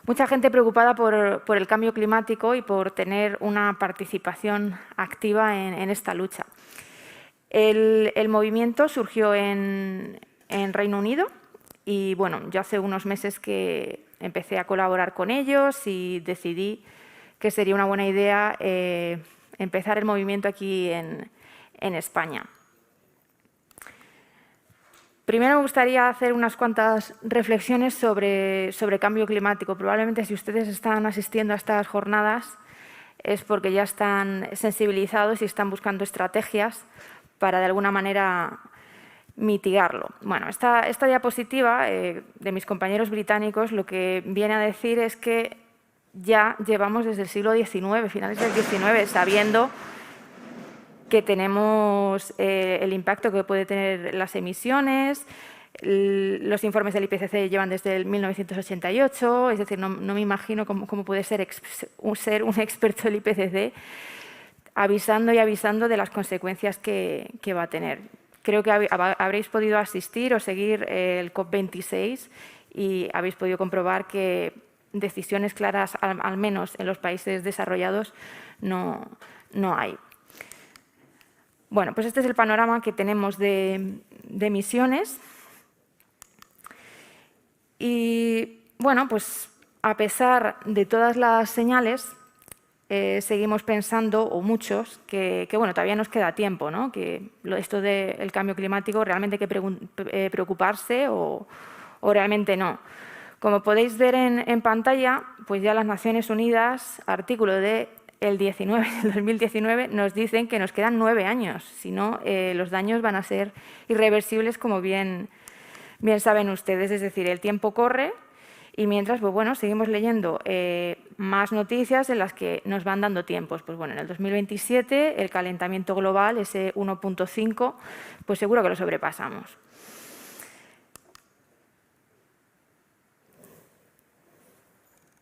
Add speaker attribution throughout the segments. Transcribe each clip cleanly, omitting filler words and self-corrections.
Speaker 1: mucha gente preocupada por el cambio climático y por tener una participación activa en esta lucha. El movimiento surgió en Reino Unido y bueno, yo hace unos meses que empecé a colaborar con ellos y decidí que sería una buena idea empezar el movimiento aquí en España. Primero me gustaría hacer unas cuantas reflexiones sobre cambio climático. Probablemente si ustedes están asistiendo a estas jornadas es porque ya están sensibilizados y están buscando estrategias para de alguna manera mitigarlo. Bueno, esta diapositiva de mis compañeros británicos lo que viene a decir es que ya llevamos desde el siglo XIX, finales del XIX, sabiendo que tenemos el impacto que puede tener las emisiones. Los informes del IPCC llevan desde el 1988, es decir, no me imagino cómo puede ser un experto del IPCC avisando y avisando de las consecuencias que va a tener. Creo que habréis podido asistir o seguir el COP26 y habéis podido comprobar que decisiones claras, al menos en los países desarrollados, no hay. Bueno, pues este es el panorama que tenemos de emisiones. Y bueno, pues a pesar de todas las señales, seguimos pensando, o muchos, que bueno, todavía nos queda tiempo, ¿no? Que esto del cambio climático realmente hay que preocuparse o realmente no. Como podéis ver en pantalla, pues ya las Naciones Unidas, artículo del 2019, nos dicen que nos quedan 9 años. Si no, los daños van a ser irreversibles, como bien saben ustedes. Es decir, el tiempo corre y mientras, pues bueno, seguimos leyendo más noticias en las que nos van dando tiempos. Pues bueno, en el 2027 el calentamiento global, ese 1,5, pues seguro que lo sobrepasamos.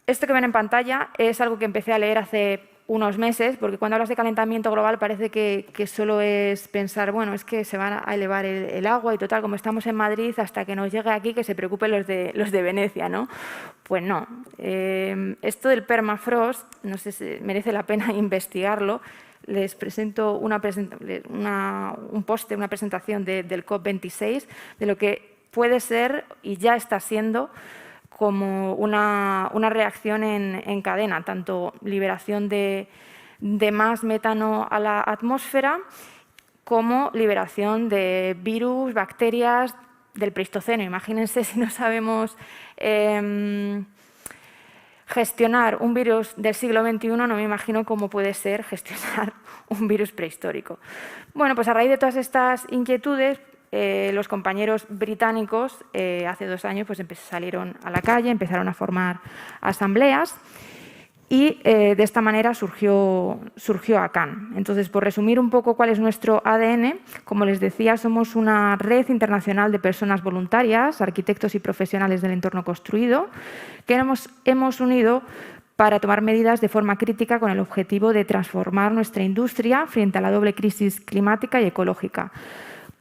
Speaker 1: Esto que ven en pantalla es algo que empecé a leer hace unos meses, porque cuando hablas de calentamiento global parece que solo es pensar, bueno, es que se va a elevar el agua y total, como estamos en Madrid, hasta que nos llegue aquí que se preocupen los de Venecia, ¿no? Pues no. Esto del permafrost, no sé si merece la pena investigarlo. Les presento un póster, una presentación del COP26, de lo que puede ser y ya está siendo como una reacción en cadena, tanto liberación de más metano a la atmósfera como liberación de virus, bacterias del Pleistoceno. Imagínense si no sabemos gestionar un virus del siglo XXI, no me imagino cómo puede ser gestionar un virus prehistórico. Bueno, pues a raíz de todas estas inquietudes, los compañeros británicos hace 2 años pues salieron a la calle, empezaron a formar asambleas y de esta manera surgió ACAN. Entonces, por resumir un poco cuál es nuestro ADN, como les decía, somos una red internacional de personas voluntarias, arquitectos y profesionales del entorno construido, que hemos unido para tomar medidas de forma crítica con el objetivo de transformar nuestra industria frente a la doble crisis climática y ecológica.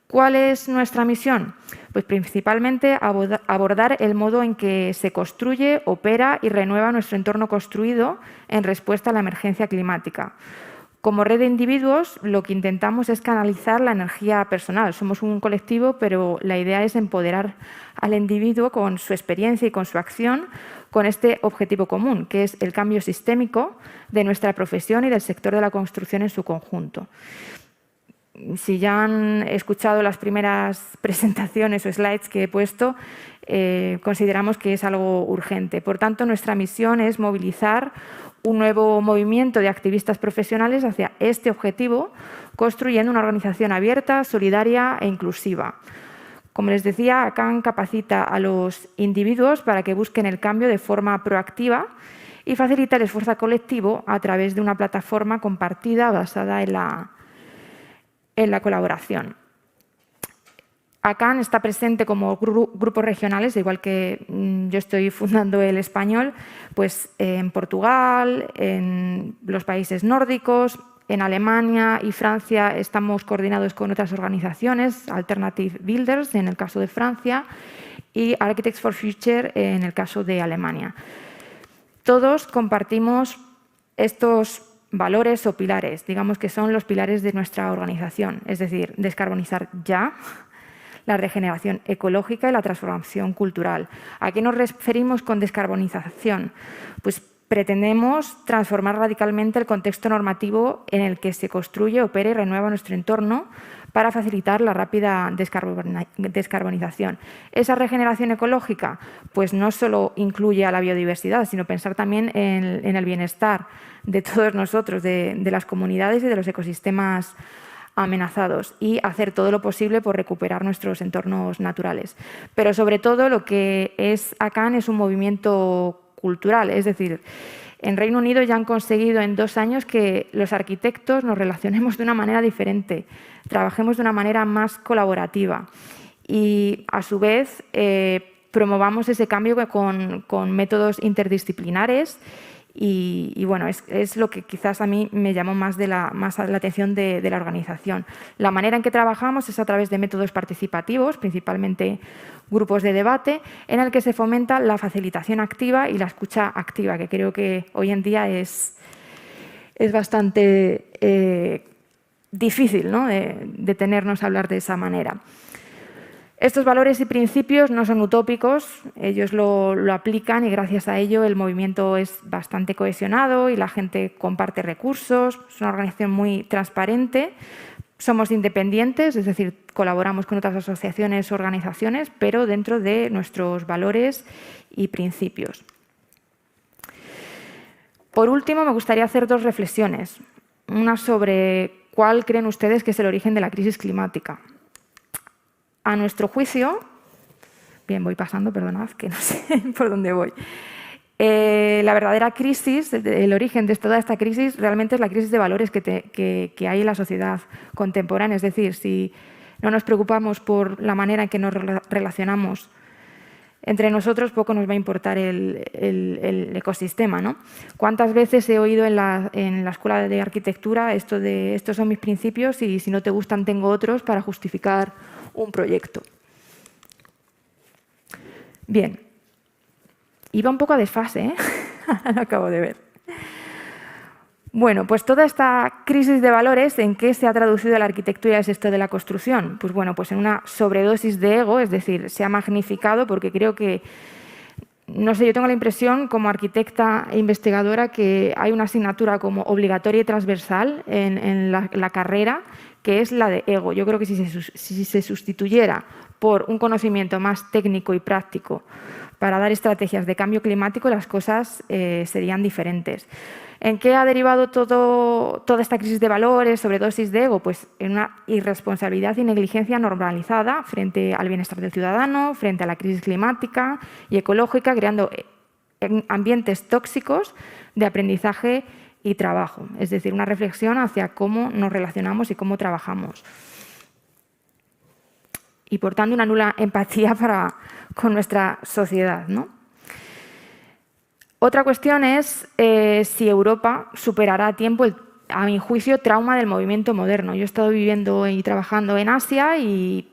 Speaker 1: ¿Cuál es nuestra misión? Pues principalmente abordar el modo en que se construye, opera y renueva nuestro entorno construido en respuesta a la emergencia climática. Como red de individuos, lo que intentamos es canalizar la energía personal. Somos un colectivo, pero la idea es empoderar al individuo con su experiencia y con su acción con este objetivo común, que es el cambio sistémico de nuestra profesión y del sector de la construcción en su conjunto. Si ya han escuchado las primeras presentaciones o slides que he puesto, consideramos que es algo urgente. Por tanto, nuestra misión es movilizar un nuevo movimiento de activistas profesionales hacia este objetivo, construyendo una organización abierta, solidaria e inclusiva. Como les decía, ACAN capacita a los individuos para que busquen el cambio de forma proactiva y facilita el esfuerzo colectivo a través de una plataforma compartida basada en la colaboración. ACAN está presente como grupos regionales, igual que yo estoy fundando el español, pues en Portugal, en los países nórdicos, en Alemania y Francia estamos coordinados con otras organizaciones, Alternative Builders en el caso de Francia, y Architects for Future en el caso de Alemania. Todos compartimos estos valores o pilares, digamos que son los pilares de nuestra organización, es decir, descarbonizar ya, la regeneración ecológica y la transformación cultural. ¿A qué nos referimos con descarbonización? Pues pretendemos transformar radicalmente el contexto normativo en el que se construye, opera y renueva nuestro entorno para facilitar la rápida descarbonización. Esa regeneración ecológica pues no solo incluye a la biodiversidad, sino pensar también en el bienestar de todos nosotros, de las comunidades y de los ecosistemas amenazados, y hacer todo lo posible por recuperar nuestros entornos naturales. Pero sobre todo lo que es ACAN es un movimiento cultural, es decir, en Reino Unido ya han conseguido en 2 años que los arquitectos nos relacionemos de una manera diferente, trabajemos de una manera más colaborativa y, a su vez, promovamos ese cambio con métodos interdisciplinares y bueno, es lo que quizás a mí me llamó más la atención de la organización. La manera en que trabajamos es a través de métodos participativos, principalmente grupos de debate, en el que se fomenta la facilitación activa y la escucha activa, que creo que hoy en día es bastante difícil, ¿no?, de detenernos a hablar de esa manera. Estos valores y principios no son utópicos, ellos lo aplican y gracias a ello el movimiento es bastante cohesionado y la gente comparte recursos, es una organización muy transparente, somos independientes, es decir, colaboramos con otras asociaciones o organizaciones, pero dentro de nuestros valores y principios. Por último, me gustaría hacer 2 reflexiones. Una sobre cuál creen ustedes que es el origen de la crisis climática. A nuestro juicio, bien, voy pasando, perdonad, que no sé por dónde voy. La verdadera crisis, el origen de toda esta crisis, realmente es la crisis de valores que hay en la sociedad contemporánea. Es decir, si no nos preocupamos por la manera en que nos relacionamos entre nosotros, poco nos va a importar el ecosistema, ¿no? ¿Cuántas veces he oído en la escuela de arquitectura esto de estos son mis principios y si no te gustan tengo otros para justificar un proyecto? Bien, iba un poco a desfase, ¿eh? Lo acabo de ver. Bueno, pues toda esta crisis de valores, ¿en qué se ha traducido la arquitectura y el sector de la construcción? Pues bueno, pues en una sobredosis de ego, es decir, se ha magnificado porque creo que, no sé, yo tengo la impresión como arquitecta e investigadora que hay una asignatura como obligatoria y transversal en la carrera, que es la de ego. Yo creo que si se sustituyera por un conocimiento más técnico y práctico para dar estrategias de cambio climático, las cosas serían diferentes. ¿En qué ha derivado toda esta crisis de valores, sobredosis de ego? Pues en una irresponsabilidad y negligencia normalizada frente al bienestar del ciudadano, frente a la crisis climática y ecológica, creando ambientes tóxicos de aprendizaje y trabajo. Es decir, una reflexión hacia cómo nos relacionamos y cómo trabajamos. Y, por tanto, una nula empatía con nuestra sociedad, ¿no? Otra cuestión es si Europa superará a tiempo a mi juicio, trauma del movimiento moderno. Yo he estado viviendo y trabajando en Asia y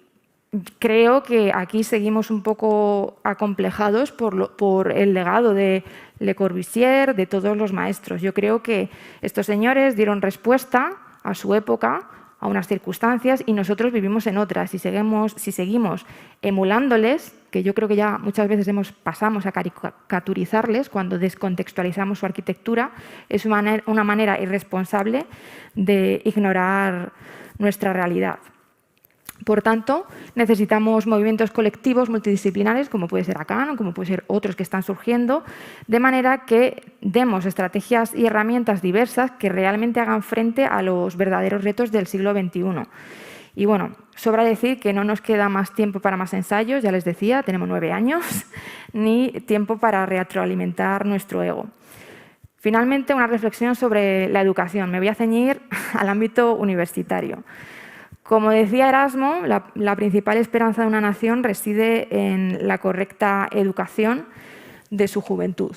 Speaker 1: creo que aquí seguimos un poco acomplejados por el legado de Le Corbusier, de todos los maestros. Yo creo que estos señores dieron respuesta a su época, a unas circunstancias, y nosotros vivimos en otras. Si seguimos emulándoles, que yo creo que ya muchas veces pasamos a caricaturizarles cuando descontextualizamos su arquitectura, es una manera irresponsable de ignorar nuestra realidad. Por tanto, necesitamos movimientos colectivos multidisciplinares, como puede ser ACAN o como puede ser otros que están surgiendo, de manera que demos estrategias y herramientas diversas que realmente hagan frente a los verdaderos retos del siglo XXI. Y bueno, sobra decir que no nos queda más tiempo para más ensayos, ya les decía, tenemos 9 años, ni tiempo para retroalimentar nuestro ego. Finalmente, una reflexión sobre la educación. Me voy a ceñir al ámbito universitario. Como decía Erasmo, la principal esperanza de una nación reside en la correcta educación de su juventud.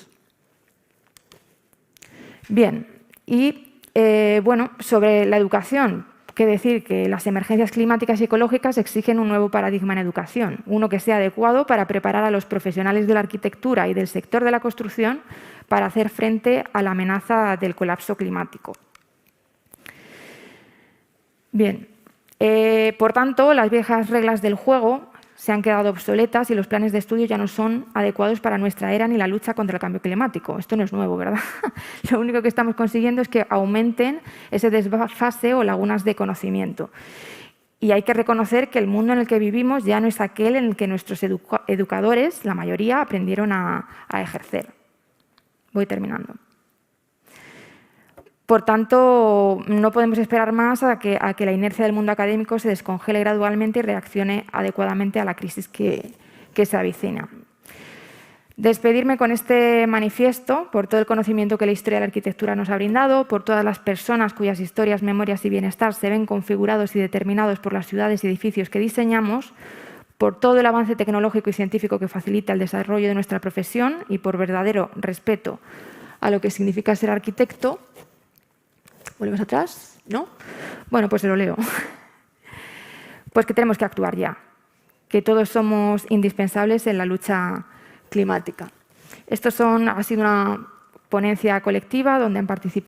Speaker 1: Bien, y bueno, sobre la educación, que decir que las emergencias climáticas y ecológicas exigen un nuevo paradigma en educación, uno que sea adecuado para preparar a los profesionales de la arquitectura y del sector de la construcción para hacer frente a la amenaza del colapso climático. Bien, por tanto, las viejas reglas del juego se han quedado obsoletas y los planes de estudio ya no son adecuados para nuestra era ni la lucha contra el cambio climático. Esto no es nuevo, ¿verdad? Lo único que estamos consiguiendo es que aumenten ese desfase o lagunas de conocimiento. Y hay que reconocer que el mundo en el que vivimos ya no es aquel en el que nuestros educadores, la mayoría, aprendieron a ejercer. Voy terminando. Por tanto, no podemos esperar más a que la inercia del mundo académico se descongele gradualmente y reaccione adecuadamente a la crisis que se avecina. Despedirme con este manifiesto por todo el conocimiento que la historia de la arquitectura nos ha brindado, por todas las personas cuyas historias, memorias y bienestar se ven configurados y determinados por las ciudades y edificios que diseñamos, por todo el avance tecnológico y científico que facilita el desarrollo de nuestra profesión y por verdadero respeto a lo que significa ser arquitecto. ¿Volvemos atrás? ¿No? Bueno, pues se lo leo. Pues que tenemos que actuar ya, que todos somos indispensables en la lucha climática. Ha sido una ponencia colectiva donde han participado